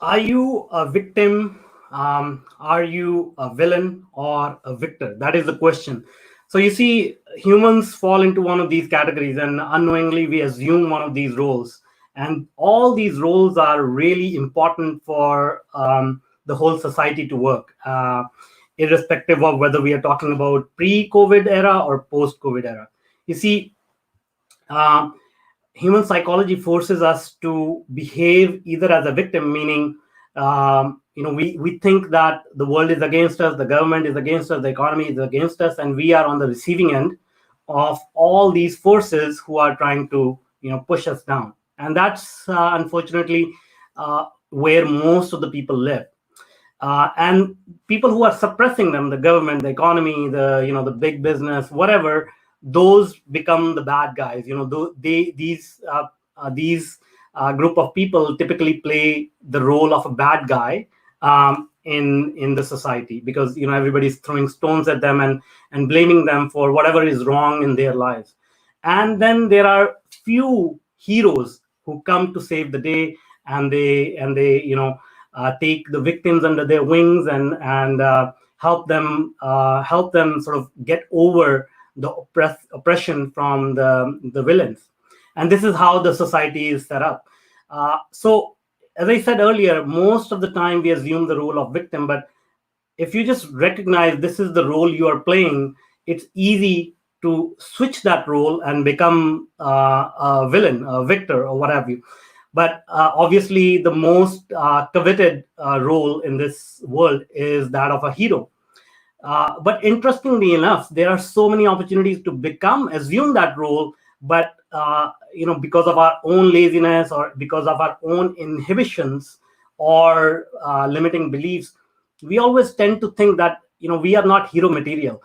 Are you a victim? Are you a villain or a victor? That is the question. So you see, humans fall into one of these categories, and unknowingly we assume one of these roles. And all these roles are really important for the whole society to work, irrespective of whether we are talking about pre-COVID era or post-COVID era. You see, um, human psychology forces us to behave either as a victim, meaning we think that the world is against us, the government is against us, the economy is against us, and we are on the receiving end of all these forces who are trying to push us down. And that's unfortunately where most of the people live. And people who are suppressing them, the government, the economy, the big business, whatever, those become the bad guys. These group of people typically play the role of a bad guy in the society, because everybody's throwing stones at them and blaming them for whatever is wrong in their lives. And then there are few heroes who come to save the day, and they take the victims under their wings and help them sort of get over the oppression from the villains. And this is how the society is set up. So as I said earlier, most of the time we assume the role of victim, but if you just recognize this is the role you are playing, it's easy to switch that role and become a villain, a victor, or what have you. But obviously, the most coveted role in this world is that of a hero. But interestingly enough, there are so many opportunities to assume that role, but because of our own laziness or because of our own inhibitions or limiting beliefs, we always tend to think that we are not hero material.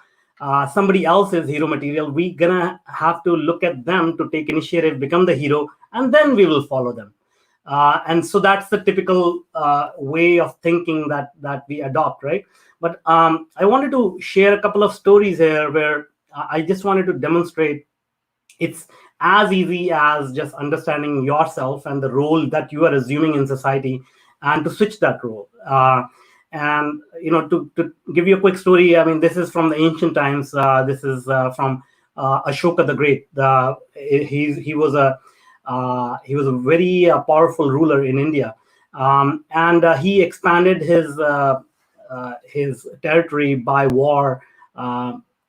Somebody else is hero material. We're gonna have to look at them to take initiative, become the hero, and then we will follow them. And so that's the typical way of thinking that we adopt, right? But I wanted to share a couple of stories here where I just wanted to demonstrate it's as easy as just understanding yourself and the role that you are assuming in society, and to switch that role. And to give you a quick story, I mean, this is from the ancient times. This is from Ashoka the Great. He was a very powerful ruler in India, and he expanded his territory by war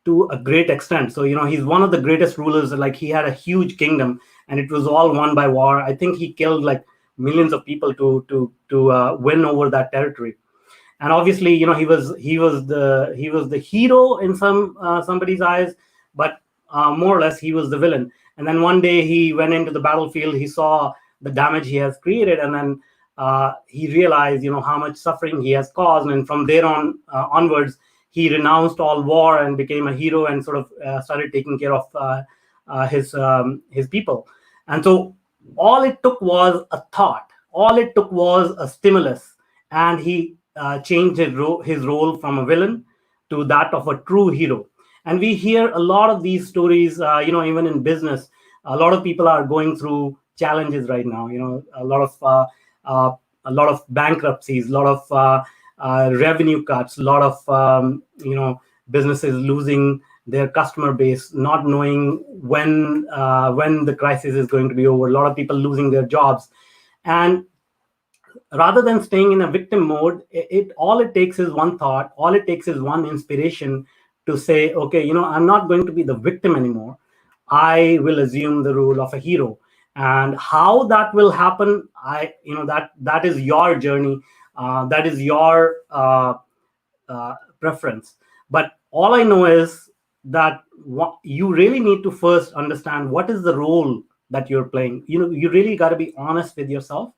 to a great extent. So he's one of the greatest rulers. Like, he had a huge kingdom, and it was all won by war. I think he killed like millions of people to win over that territory. And obviously, he was the hero in somebody's eyes, but more or less he was the villain. And then one day he went into the battlefield, he saw the damage he has created, and then he realized how much suffering he has caused. And from there onwards, he renounced all war and became a hero, and sort of started taking care of his people. And so all it took was a thought, all it took was a stimulus, and he changed his role from a villain to that of a true hero. And we hear a lot of these stories, even in business. A lot of people are going through challenges right now. Uh, a lot of bankruptcies, a lot of revenue cuts, a lot of businesses losing their customer base, not knowing when the crisis is going to be over. A lot of people losing their jobs, and rather than staying in a victim mode, it all it takes is one thought, all it takes is one inspiration to say, okay, I'm not going to be the victim anymore. I will assume the role of a hero. And how that will happen, that is your journey, that is your preference. But all I know is that you really need to first understand what is the role that you're playing. You really got to be honest with yourself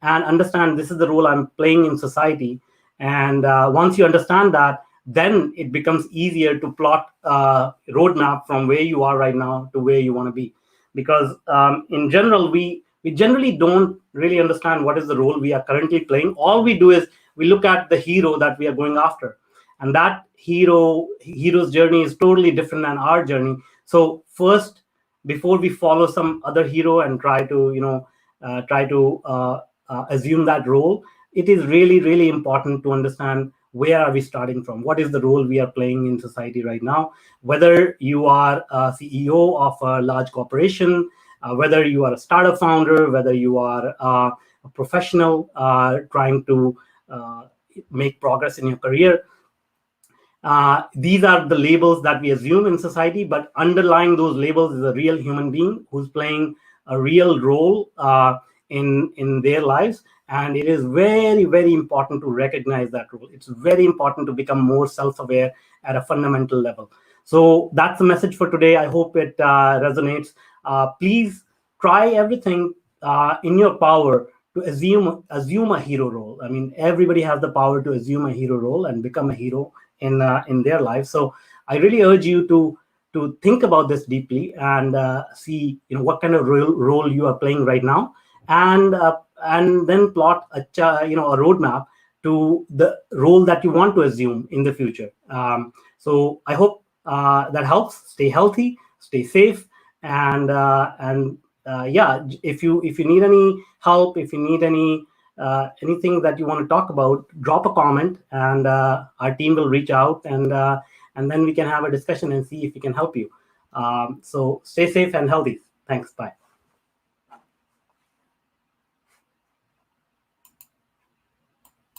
and understand this is the role I'm playing in society. And once you understand that, then it becomes easier to plot a roadmap from where you are right now to where you want to be. Because in general, we generally don't really understand what is the role we are currently playing. All we do is we look at the hero that we are going after, and that hero's journey is totally different than our journey. So first, before we follow some other hero and try to assume that role, it is really, really important to understand where are we starting from, what is the role we are playing in society right now. Whether you are a CEO of a large corporation, whether you are a startup founder, whether you are a professional trying to uh, make progress in your career, these are the labels that we assume in society, but underlying those labels is a real human being who's playing a real role in their lives. And it is very, very important to recognize that role. It's very important to become more self-aware at a fundamental level. So that's the message for today. I hope it resonates. Please try everything in your power to assume a hero role. I mean, everybody has the power to assume a hero role and become a hero in their lives. So I really urge you to think about this deeply and see what kind of role you are playing right now, and then plot a roadmap to the role that you want to assume in the future. So I hope that helps. Stay healthy, stay safe, and yeah, if you need any help, if you need anything that you want to talk about, drop a comment, and our team will reach out, and then we can have a discussion and see if we can help you. So stay safe and healthy. Thanks. Bye.